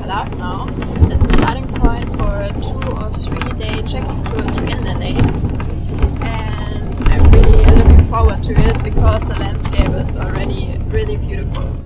Kalaw now. It's a starting point for a 2 or 3 day trekking tour to Inle. And I'm really looking forward to it because the landscape is already really beautiful.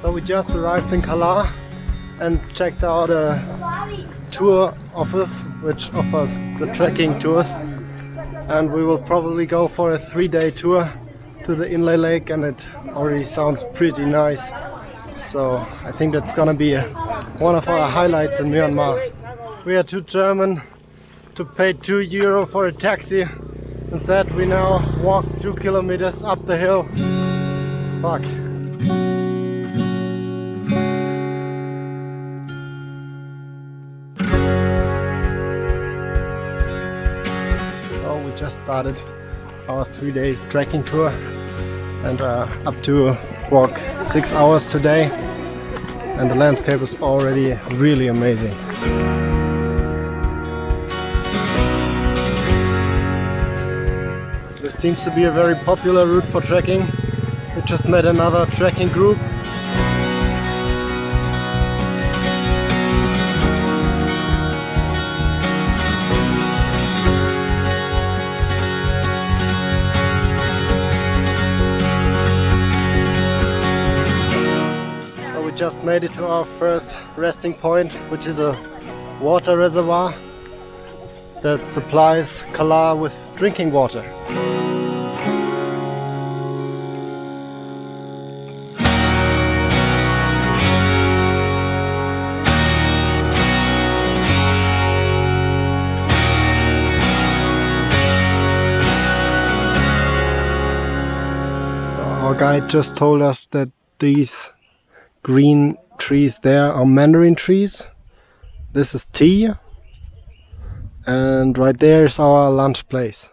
So we just arrived in Kalaw and checked out a tour office which offers the trekking tours, and we will probably go for a 3-day tour to the Inle lake, and it already sounds pretty nice. So I think that's gonna be one of our highlights in Myanmar. We are too German to pay €2 for a taxi. Instead we now walk 2 kilometers up the hill. Fuck. We just started our 3 days trekking tour and up to walk 6 hours today, and the landscape is already really amazing. This seems to be a very popular route for trekking. We just met another trekking group. Just made it to our first resting point, which is a water reservoir that supplies Kalaw with drinking water. Our guide just told us that these green trees there are mandarin trees. This is tea, and right there is our lunch place.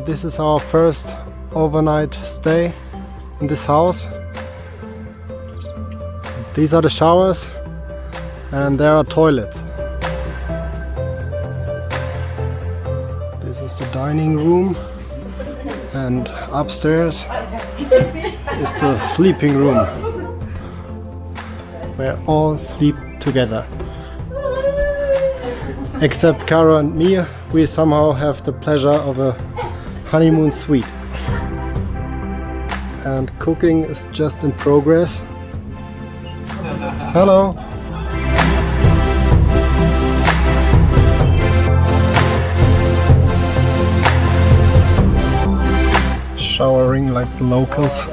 This is our first overnight stay in this house. These are the showers, and there are toilets. This is the dining room, and upstairs is the sleeping room where all sleep together. Except Karo and me, we somehow have the pleasure of a honeymoon suite. And cooking is just in progress. Hello! showering like the locals.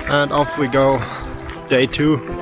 And off we go, day 2.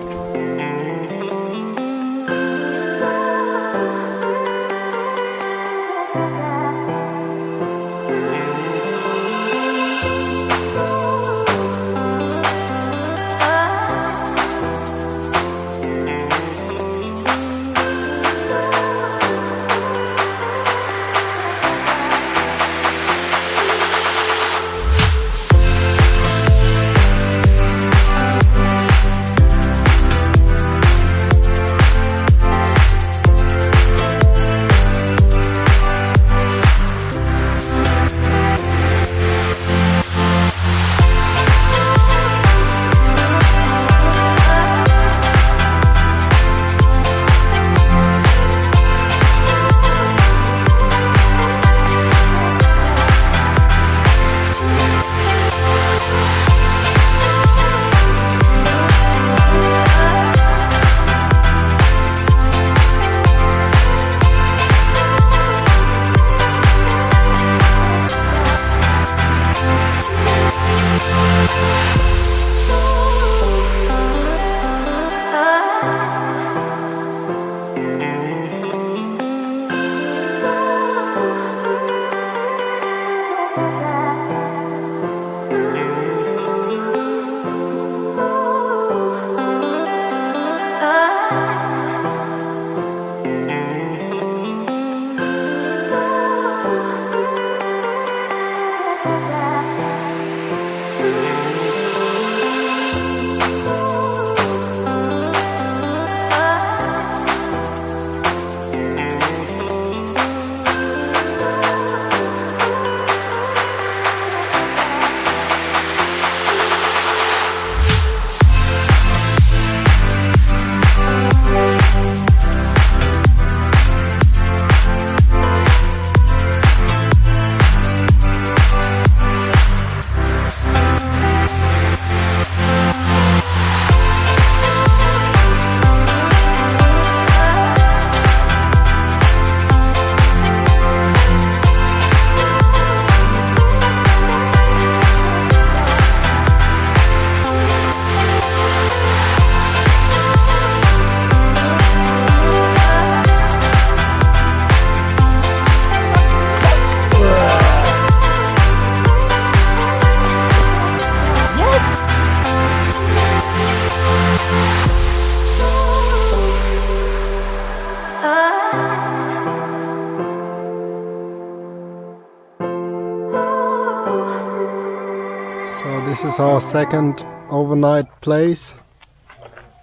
So this is our second overnight place,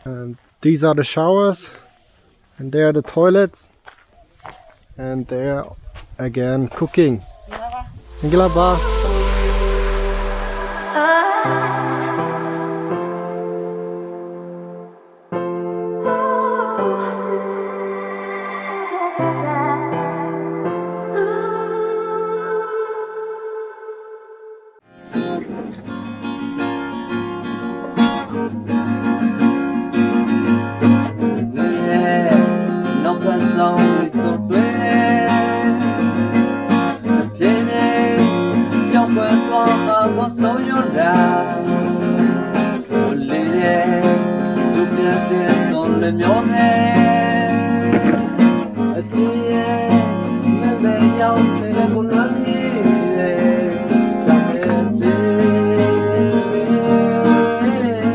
and these are the showers, and there are the toilets, and there again cooking. Kalama.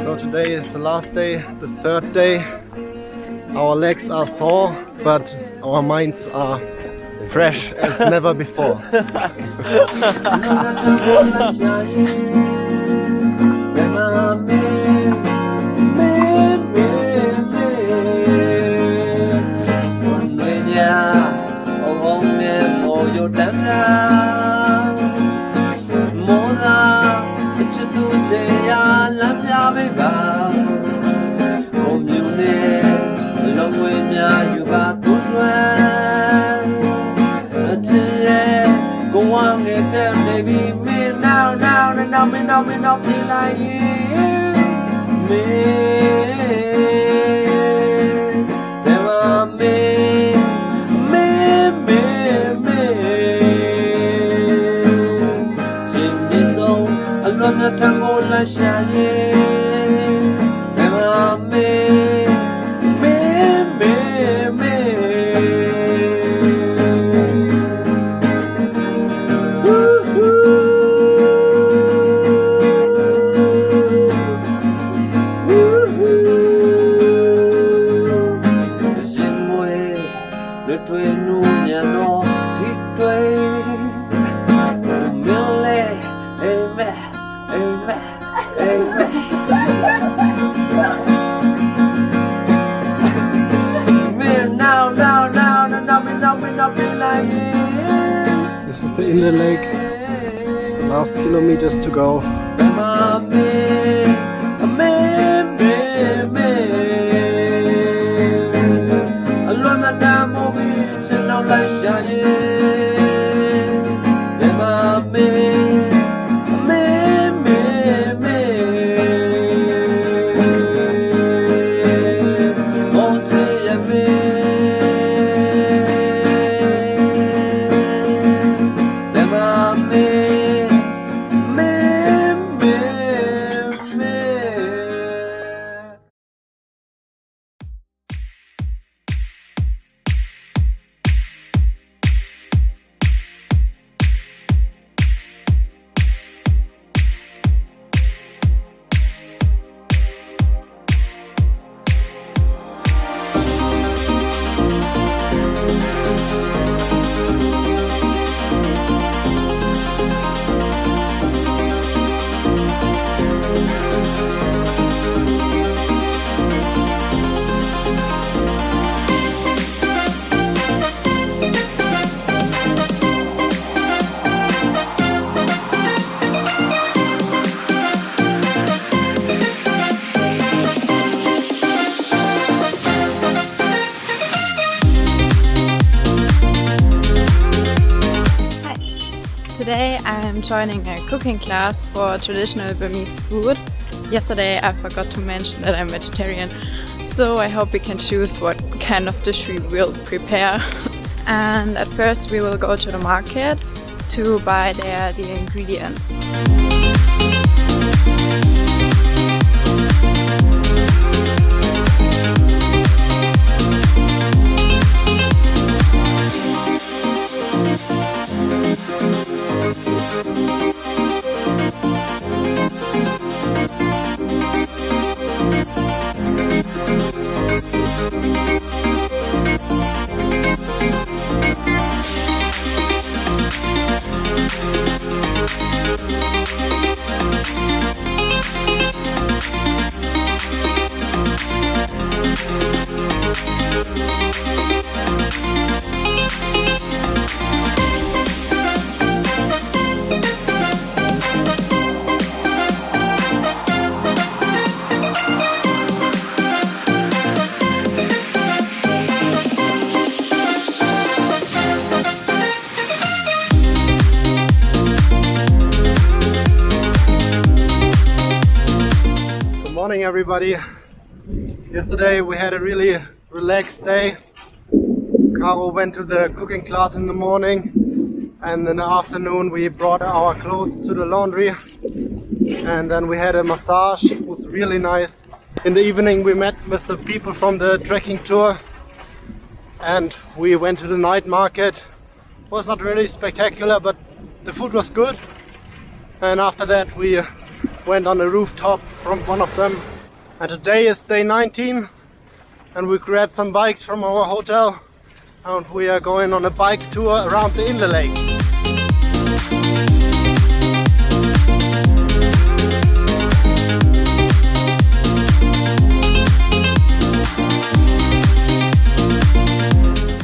So today is the last day, the third day. Our legs are sore, but our minds are fresh as never before. be like me. Never me. Alona tango la shaye, never me. This is the Inle Lake. Last kilometers to go. Today I'm joining a cooking class for traditional Burmese food. Yesterday I forgot to mention that I'm vegetarian, so I hope we can choose what kind of dish we will prepare. And at first we will go to the market to buy there the ingredients. Morning everybody. Yesterday we had a really relaxed day. Kalaw went to the cooking class in the morning, and in the afternoon we brought our clothes to the laundry, and then we had a massage. It was really nice. In the evening we met with the people from the trekking tour and we went to the night market. It was not really spectacular, but the food was good. And after that we went on the rooftop from one of them, and today is day 19 and we grabbed some bikes from our hotel and we are going on a bike tour around the Inle Lake.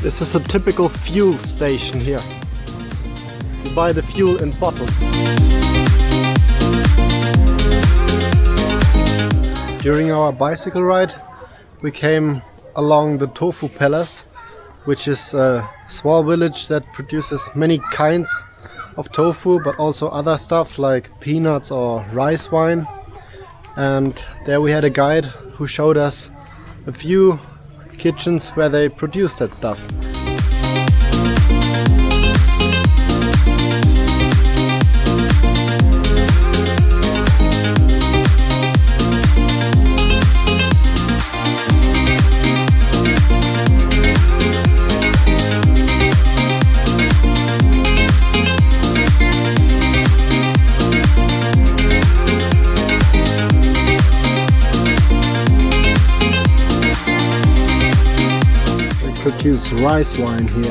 This is a typical fuel station here. You buy the fuel in bottles. During our bicycle ride we came along the Tofu Palace, which is a small village that produces many kinds of tofu, but also other stuff like peanuts or rice wine. And there we had a guide who showed us a few kitchens where they produce that stuff. Produce rice wine here.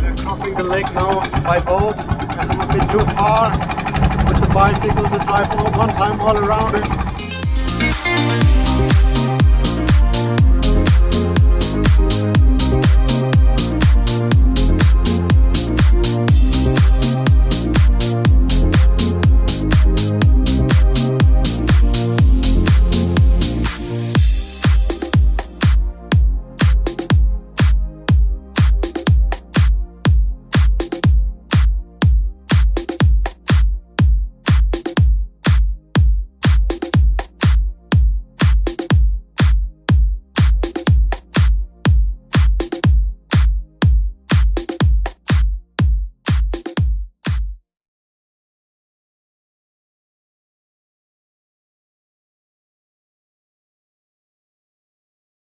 We're crossing the lake now by boat as it would be too far with the bicycle to drive one time all around it.